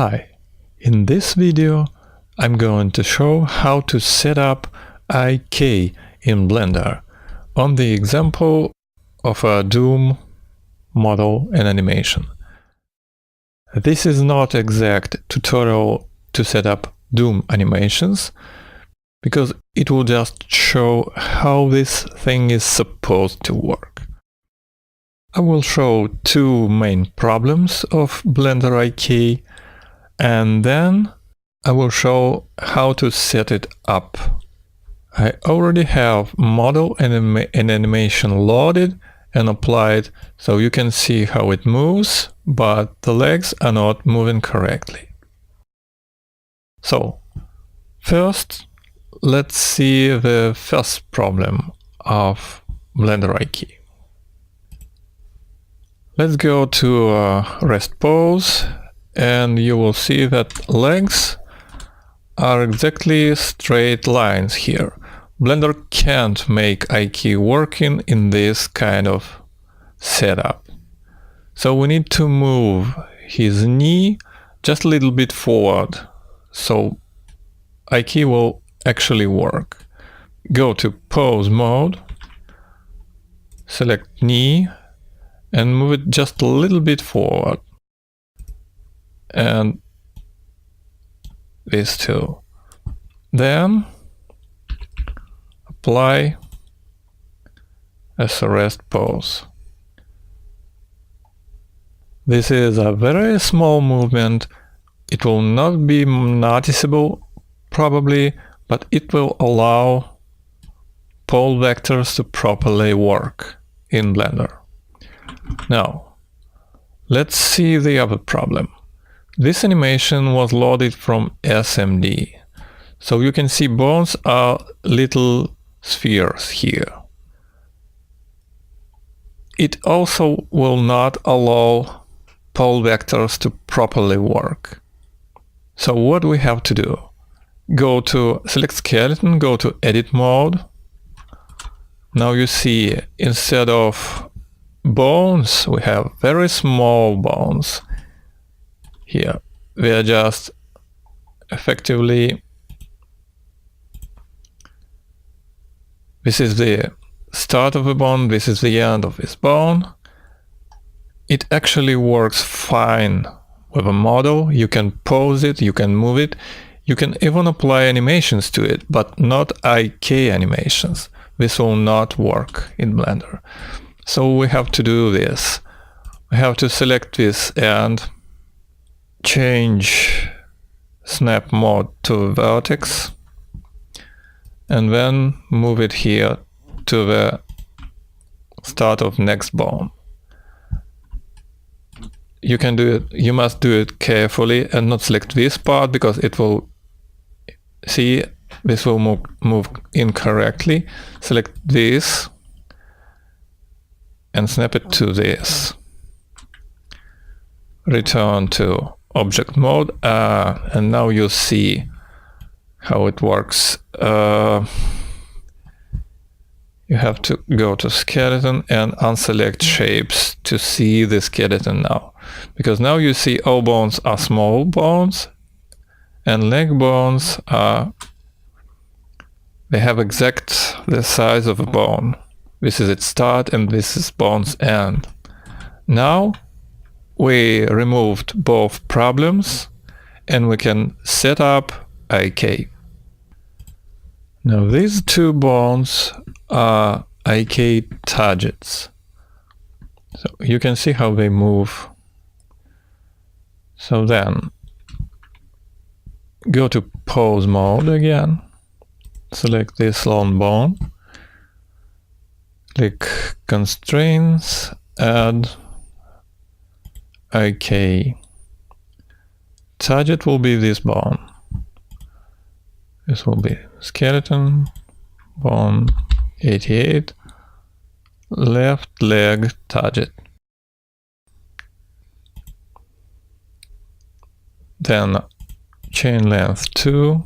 Hi, in this video I'm going to show how to set up IK in Blender on the example of a Doom model and animation. This is not exact tutorial to set up Doom animations, because it will just show how this thing is supposed to work. I will show two main problems of Blender IK, and then I will show how to set it up. I already have model and animation loaded and applied, so you can see how it moves, but the legs are not moving correctly. So, first, let's see the first problem of Blender IK. Let's go to rest pose, and you will see that legs are exactly straight lines here. Blender can't make IK working in this kind of setup. So we need to move his knee just a little bit forward, so IK will actually work. Go to pose mode, select knee, and move it just a little bit forward. And these two. Then apply as a rest pose. This is a very small movement. It will not be noticeable probably, but it will allow pole vectors to properly work in Blender. Now, let's see the other problem. This animation was loaded from SMD, so you can see bones are little spheres here. It also will not allow pole vectors to properly work. So what we have to do? Go to select skeleton, go to edit mode. Now you see instead of bones, we have very small bones. Here, we are just effectively, this is the start of the bone, this is the end of this bone. It actually works fine with a model. You can pose it, you can move it, you can even apply animations to it, but not IK animations. This will not work in Blender. So we have to do this. We have to select this and change snap mode to vertex, and then move it here to the start of next bone. You can do it, you must do it carefully and not select this part, because it will, see, this will move incorrectly. Select this and snap it to this. Return to object mode, and now you see how it works. You have to go to skeleton and unselect shapes to see the skeleton now, because now you see all bones are small bones and leg bones are, they have exact the size of a bone. This is its start and this is bone's end. Now we removed both problems and we can set up IK. Now these two bones are IK targets. So you can see how they move. So then go to pose mode again, select this lone bone, click constraints, add IK. Target will be this bone. This will be skeleton, bone 88, left leg target. Then chain length 2,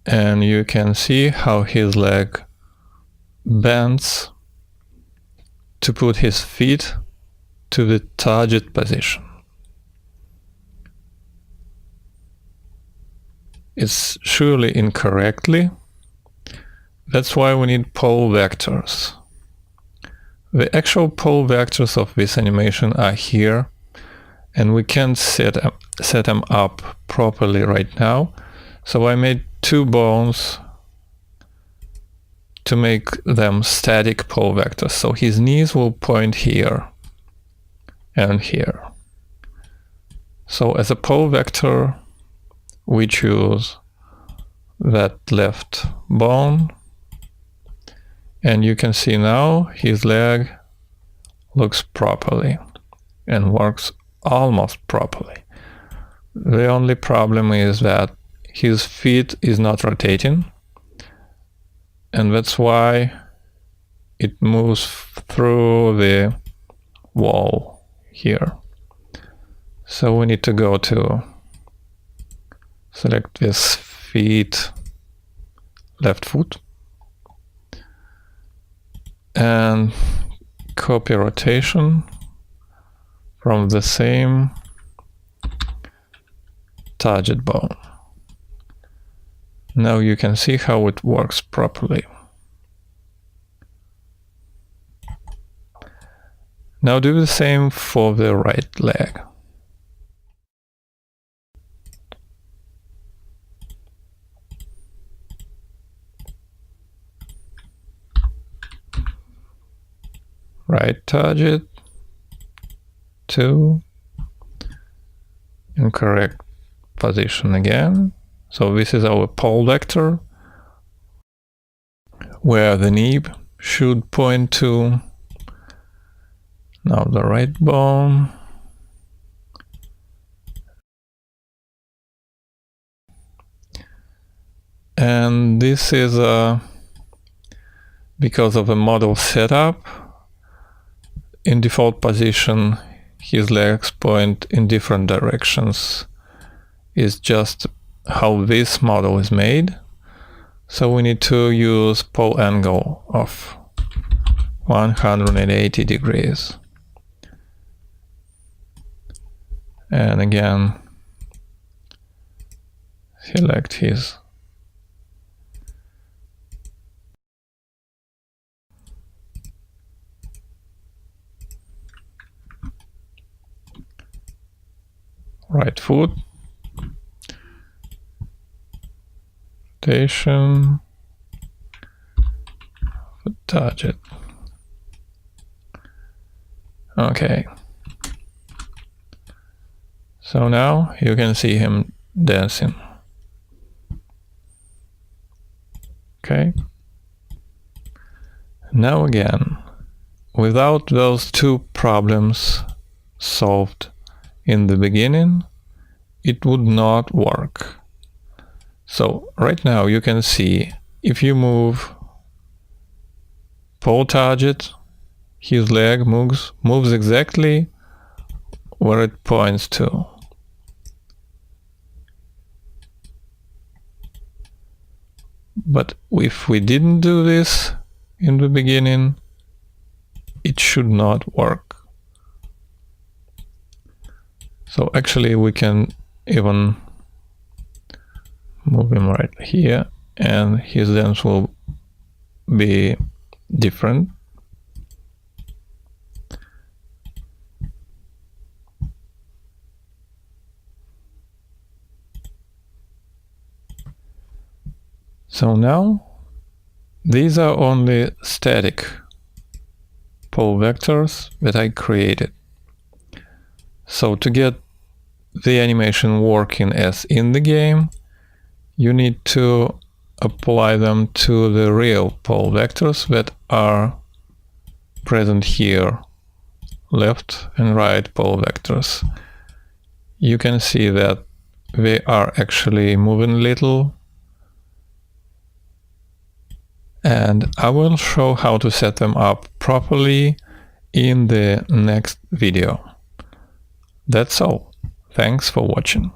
and you can see how his leg bends to put his feet to the target position. It's surely incorrectly. That's why we need pole vectors. The actual pole vectors of this animation are here, and we can't set them up properly right now. So I made two bones to make them static pole vectors. So his knees will point here and here. So as a pole vector, we choose that left bone, and you can see now his leg looks properly and works almost properly. The only problem is that his feet is not rotating, and that's why it moves through the wall here. So we need to go to select this feet, left foot, and copy rotation from the same target bone. Now you can see how it works properly. Now do the same for the right leg. Right target, 2, incorrect position again. So this is our pole vector, where the knee should point to. Now the right bone. And this is because of the model setup. In default position, his legs point in different directions. It's just how this model is made. So we need to use pole angle of 180 degrees. And again, select his right foot, rotation, foot target. Okay. So now you can see him dancing. Okay. Now again, without those two problems solved in the beginning, it would not work. So right now you can see if you move pole target, his leg moves exactly where it points to. But if we didn't do this in the beginning, it should not work. So actually we can even move him right here, and his dance will be different. So now these are only static pole vectors that I created. So to get the animation working as in the game, you need to apply them to the real pole vectors that are present here, left and right pole vectors. You can see that they are actually moving a little, and I will show how to set them up properly in the next video. That's all. Thanks for watching.